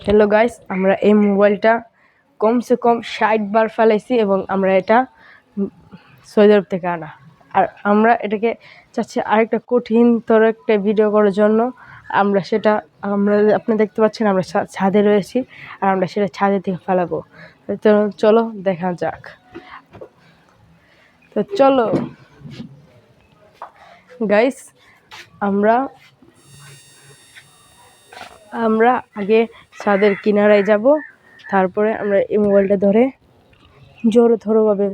Hello guys, আমরা এই মোবাইলটা কমসে কম 60 বার ফেলাইছি এবং আমরা এটা সৌদি আরব থেকে আনা। আর আমরা এটাকে চাচ্ছি আরেকটা কঠিনতর একটা ভিডিও করার জন্য। আমরা আপনি দেখতে পাচ্ছেন আমরা ছাদে রয়েছি, আর আমরা সেটা ছাদে থেকে ফেলাবো। তো চলো দেখা যাক। তো চলো গাইস, আমরা আগে ছাদের কিনারায় যাব, তারপরে আমরা এই মোবাইলটা ধরে জোরভাবে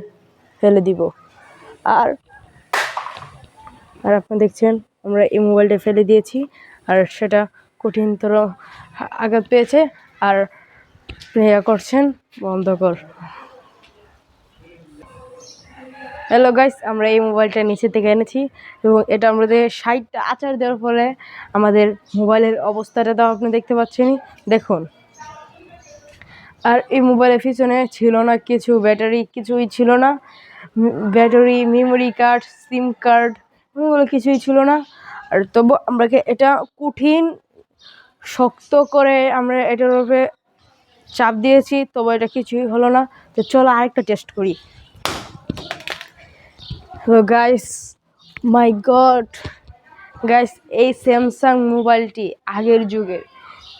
ফেলে দিব। আর আপনি দেখছেন আমরা এই মোবাইলটা ফেলে দিয়েছি, আর সেটা কঠিনতর আঘাত পেয়েছে। আর করছেন বন্ধ কর। হ্যালো গাইস, আমরা এই মোবাইলটা নিচে থেকে এনেছি এবং এটা আমাদের 60টা আচার দেওয়ার ফলে আমাদের মোবাইলের অবস্থাটা তো আপনি দেখতে পাচ্ছেন, দেখুন। আর এই মোবাইলের পিছনে ছিল না কিছু, ব্যাটারি কিছুই ছিল না, ব্যাটারি, মেমোরি কার্ড, সিম কার্ড এগুলো কিছুই ছিল না। আর তবু আমরা এটা কঠিন শক্ত করে আমরা এটার উপরে চাপ দিয়েছি, তবু এটা কিছুই হলো না। তো চলো আরেকটা টেস্ট করি। তো গাইস, মাই গড গাইস, এই স্যামসাং মোবাইলটি আগের যুগের,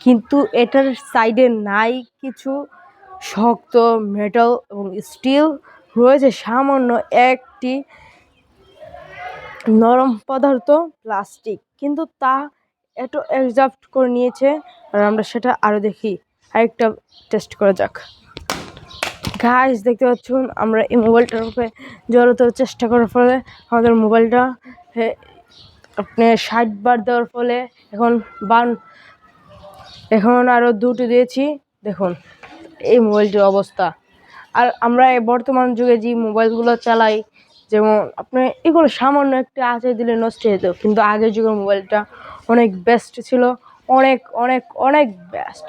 কিন্তু এটার সাইডে নাই কিছু শক্ত মেটাল এবং স্টিল, রয়েছে সামান্য একটি নরম পদার্থ প্লাস্টিক, কিন্তু তা এত অ্যাডজাস্ট করে নিয়েছে। আর আমরা সেটা আরও দেখি, আরেকটা টেস্ট করা যাক। গাইস দেখতে পাচ্ছেন আমরা এই মোবাইলটার উপরে জোরতর চেষ্টা করার ফলে আমাদের মোবাইলটা আপনি 60 বার দেওয়ার ফলে এখন আরও দুটো দিয়েছি, দেখুন এই মোবাইলটির অবস্থা। আর আমরা বর্তমান যুগে যে মোবাইলগুলো চালাই, যেমন আপনি এগুলো সামান্য একটা আঁচড় দিলে নষ্ট হয়ে যেত, কিন্তু আগের যুগের মোবাইলটা অনেক বেস্ট ছিল, অনেক অনেক অনেক বেস্ট।